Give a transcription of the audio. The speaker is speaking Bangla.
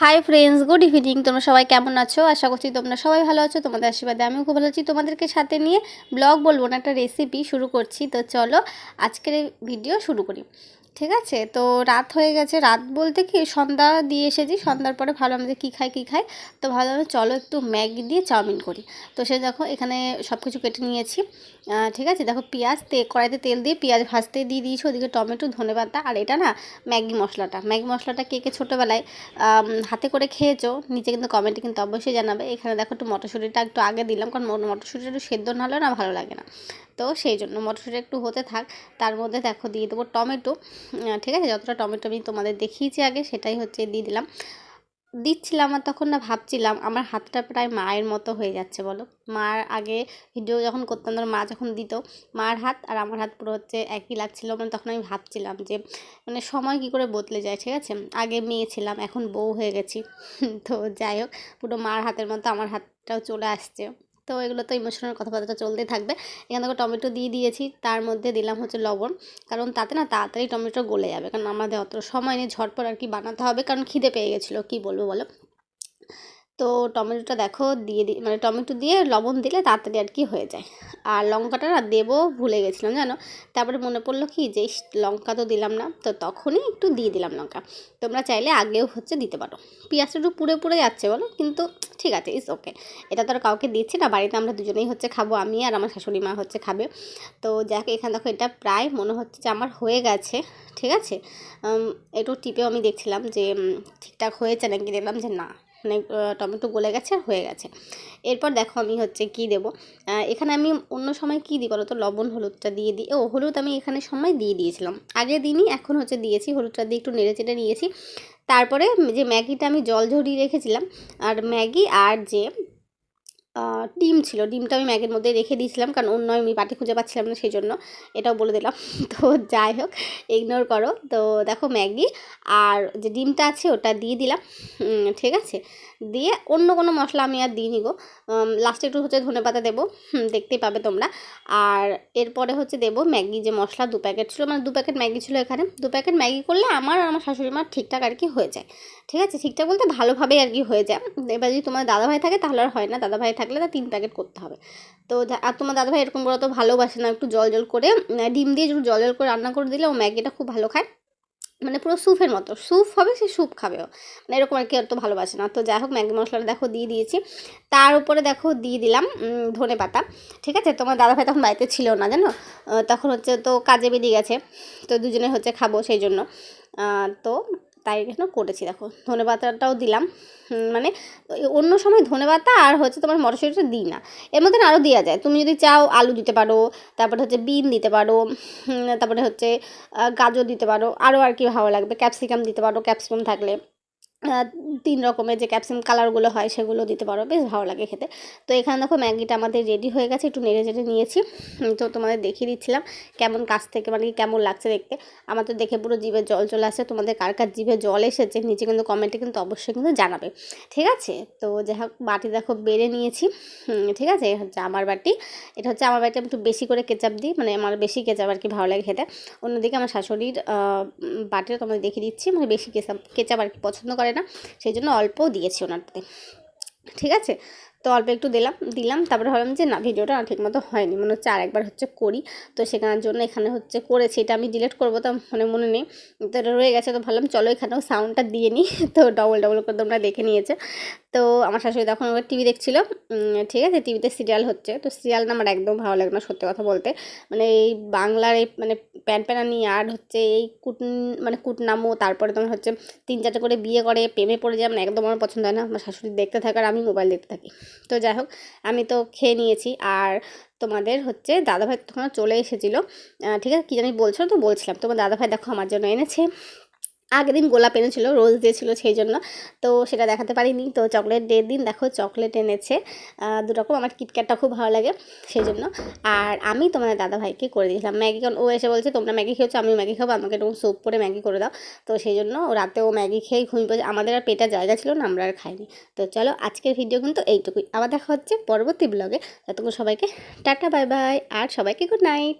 Hi friends, good evening. তোমরা সবাই কেমন আছো? আশা করছি তোমরা সবাই ভালো আছো। তোমাদের আশীর্বাদে আমিও খুব ভালো আছি। তোমাদেরকে সাথে নিয়ে ব্লগ বলবো না, একটা রেসিপি শুরু করছি। তো চলো আজকের ভিডিও শুরু করি। ঠিক আছে, তো রাত হয়ে গেছে। রাত বলতে কি, সন্ধ্যা দিয়ে এসেছি। সন্ধ্যার পরে ভালো আমাদের কী খাই। তো ভাবলাম চলো একটু ম্যাগি দিয়ে চাউমিন করি। তো সে দেখো এখানে সব কিছু কেটে নিয়েছি। ঠিক আছে, দেখো পেঁয়াজ কড়াইতে তেল দিয়ে পেঁয়াজ ভাজতে দিয়ে দিয়েছি। ওদিকে টমেটো, ধনেপাতা, আর এটা না ম্যাগি মশলাটা কে কে ছোটোবেলায় হাতে করে খেয়েছো নিচে কিন্তু কমেন্টে কিন্তু অবশ্যই জানাবে। এখানে দেখো একটু মটরশুঁটিটা একটু আগে দিলাম, কারণ মটরশুঁটিটা একটু সেদ্ধ না হলে না ভালো লাগে না। তো সেই জন্য মটরশুঁটি একটু হতে থাক। তার মধ্যে দেখো দিয়ে দেবো টমেটো। ঠিক আছে, যতটা টমেটো আমি তোমাদের দেখিয়েছি আগে সেটাই হচ্ছে দিয়ে দিলাম। দিচ্ছিলাম আর তখন না ভাবছিলাম আমার হাতটা প্রায় মায়ের মতো হয়ে যাচ্ছে। বলো, মার আগে ভিডিও যখন করতাম ধরো মা যখন দিত, মার হাত আর আমার হাত পুরো হচ্ছে একই লাগছিল। মানে তখন আমি ভাবছিলাম যে মানে সময় কী করে বদলে যায়। ঠিক আছে, আগে মেয়ে ছিলাম, এখন বউ হয়ে গেছি। তো যাই হোক, পুরো মার হাতের মতো আমার হাতটাও চলে আসছে। তো এগুলো তো ইমোশনাল কথাবার্তা চলতে থাকবে। এখানে দেখো টমেটো দিয়ে দিয়েছি, তার মধ্যে দিলাম হচ্ছে লবণ, কারণ তাতে না তাড়াতাড়ি টমেটো গলে যাবে। কারণ আমাদের অত সময় নেই, ঝটপট আর কি বানাতে হবে, কারণ খিদে পেয়ে গেছিলো, কী বলবো বলো। তো টমেটোটা দেখো মানে টমেটো দিয়ে লবণ দিলে তাড়াতাড়ি আর কি হয়ে যায়। আর লঙ্কাটা না দেবো ভুলে গেছিলাম জানো। তারপরে মনে পড়লো কি যে লঙ্কা তো দিলাম না, তো তখনই একটু দিয়ে দিলাম লঙ্কা। তোমরা চাইলে আগেও হচ্ছে দিতে পারো। পেঁয়াজটা একটু পুড়ে যাচ্ছে বলো, কিন্তু ঠিক আছে, ইটস ওকে। এটা তো আর কাউকে দিচ্ছি না, বাড়িতে আমরা দুজনেই হচ্ছে খাবো, আমি আর আমার শাশুড়ি মা হচ্ছে খাবে। তো যাকে এখানে দেখো এটা প্রায় মনে হচ্ছে যে আমার হয়ে গেছে। ঠিক আছে, একটু টিপেও আমি দেখছিলাম যে ঠিকঠাক হয়েছে নাকি, দেখলাম যে না, মানে টমেটো গলে গেছে আর হয়ে গেছে। এরপর দেখো আমি হচ্ছে কি দেবো। এখানে আমি অন্য সময় কী দিই বলো তো, লবণ হলুদটা দিয়ে দিই। হলুদ আমি এখানে সময় দিয়ে দিয়েছিলাম, আগে দিনই, এখন হচ্ছে দিয়েছি। হলুদটা দিয়ে একটু নেড়ে চেড়ে নিয়েছি। তারপরে যে ম্যাগিটা আমি জল ঝরিয়ে রেখেছিলাম, আর ম্যাগি আর যে ডিম ছিল, ডিমটা আমি ম্যাগির মধ্যে রেখে দিয়েছিলাম, কারণ অন্য আমি বাটি খুঁজে পাচ্ছিলাম না, সেই জন্য এটাও বলে দিলাম। তো যাই হোক, ইগনোর করো। তো দেখো ম্যাগি আর যে ডিমটা আছে ওটা দিয়ে দিলাম। ঠিক আছে, দিয়ে অন্য কোনো মশলা আমি আর দিইনি গো। লাস্টে একটু হচ্ছে ধনেপাতা দেবো, দেখতেই পাবে তোমরা। আর এরপরে হচ্ছে দেবো ম্যাগি যে মশলা 2 প্যাকেট ছিল, মানে 2 প্যাকেট ম্যাগি ছিল এখানে। 2 প্যাকেট ম্যাগি করলে আমার আর আমার শাশুড়ি মার ঠিকঠাক আর কি হয়ে যায়। ঠিক আছে, ঠিকঠাক বলতে ভালোভাবেই আর কি হয়ে যায়। এবার যদি তোমার দাদাভাই থাকে তাহলে আর হয় না, দাদাভাই থাকলে তা 3 প্যাকেট করতে হবে। তো আর তোমার দাদাভাই এরকম করে তো ভালোবাসে না, একটু জল করে ডিম দিয়ে একটু জল করে রান্না করে দিলে ও ম্যাগিটা খুব ভালো খায়। মানে পুরো স্যুপের মতো স্যুপ হবে, সে স্যুপ খাবেও, মানে এরকম আর কি, আর তো ভালোবাসে না। তো যাই হোক, ম্যাগি মশলাটা দেখো দিয়ে দিয়েছি। তার উপরে দেখো দিয়ে দিলাম ধনে পাতা। ঠিক আছে, তোমার দাদাভাই তখন বাড়িতে ছিল না জানো, তখন হচ্ছে তো কাজে বেরিয়ে গেছে। তো দুজনে হচ্ছে খাবো সেই জন্য। তো তাই এখানে করেছি, দেখো ধনে পাতাটাও দিলাম। মানে অন্য সময় ধনে পাতা আর হচ্ছে তোমার মটরশুঁটিটা দিই না, এর মধ্যে আরও দেওয়া যায়। তুমি যদি চাও আলু দিতে পারো, তারপরে হচ্ছে বিন দিতে পারো, তারপরে হচ্ছে গাজর দিতে পারো, আরও আর কি ভালো লাগবে, ক্যাপসিকাম দিতে পারো, ক্যাপসিকাম থাকলে 3 রকমের যে ক্যাপসিকাম কালারগুলো হয় সেগুলো দিতে পারো, বেশ ভালো লাগে খেতে। তো এখানে দেখো ম্যাগিটা আমাদের রেডি হয়ে গেছে, একটু নেড়ে চেড়ে নিয়েছি। তো তোমাদের দেখিয়ে দিচ্ছিলাম কেমন কাছ থেকে, মানে কেমন লাগছে দেখতে। আমার তো দেখে পুরো জিভে জল চলে আসছে। তোমাদের কার কার জিভে জল এসেছে নিচে কিন্তু কমেন্টে কিন্তু অবশ্যই কিন্তু জানাবে। ঠিক আছে, তো যাই হোক বাটি দেখো বেড়ে নিয়েছি। ঠিক আছে, হচ্ছে আমার বাটি, এটা হচ্ছে আমার বাড়িতে একটু বেশি করে কেচাপ দিই, মানে আমার বেশি কেচাপ আর কি ভালো লাগে খেতে। অন্যদিকে আমার শাশুড়ির বাটিটা তোমাদের দেখিয়ে দিচ্ছি, মানে বেশি কেচাপ আর কি পছন্দ করে না, সেই জন্য অল্প দিয়েছি ওনারটাতে। ঠিক আছে, তো অল্প একটু দিলাম। তারপরে ভাবলাম যে না, ভিডিওটা ঠিকমতো হয়নি, মনে হচ্ছে আরেকবার হচ্ছে করি। তো সেখানের জন্য এখানে হচ্ছে করেছি, এটা আমি ডিলিট করবো তো মানে মনে নেই, তো এটা রয়ে গেছে। তো ভাবলাম চলো এখানেও সাউন্ডটা দিয়ে নিই। তো ডবল করে তোমরা দেখে নিয়েছে। তো আমার শাশুড়ি তখন ওরা টিভি দেখছিল। ঠিক আছে, টিভিতে সিরিয়াল হচ্ছে, তো সিরিয়াল না আমার একদম ভালো লাগে না সত্যি কথা বলতে। মানে এই বাংলার এই মানে প্যানপ্যানানি আর হচ্ছে এই মানে কুটনামো, তারপরে তোমার হচ্ছে 3-4টে করে বিয়ে করে প্রেমে পড়ে যায়, মানে একদম আমার পছন্দ হয় না। আমার শাশুড়ি দেখতে থাকে আর আমি মোবাইল দেখতে থাকি। তো যাই হোক, আমি তো খেয়ে নিয়েছি। আর তোমাদের হচ্ছে দাদাভাই তখন চলে এসেছিলো। ঠিক আছে, কী জানি বলছিল, তো বলছিলাম তোমার দাদাভাই দেখো আমার জন্য এনেছে। আগের দিন গোলাপ এনেছিল, রোজ দিয়েছিল সেই জন্য, তো সেটা দেখাতে পারিনি। তো চকলেট ডের দিন দেখো চকলেট এনেছে 2 রকম, আমার কিটক্যাটটা খুব ভালো লাগে সেই জন্য। আর আমি তোমাদের দাদাভাইকে করে দিয়েছিলাম ম্যাগি, কারণ ও এসে বলছে তোমরা ম্যাগি খেয়েছো, আমিও ম্যাগি খাবো, আমাকে একটু স্যুপ করে ম্যাগি করে দাও। তো সেই জন্য ও রাতেও ম্যাগি খেয়ে ঘুমিয়ে পড়েছে, আমাদের আর পেটের জায়গা ছিল না, আমরা আর খাইনি। তো চলো আজকের ভিডিও কিন্তু এইটুকুই, আবার দেখা হচ্ছে পরবর্তী ব্লগে। ততক্ষণ সবাইকে টাটা বাই বাই, আর সবাইকে গুড নাইট।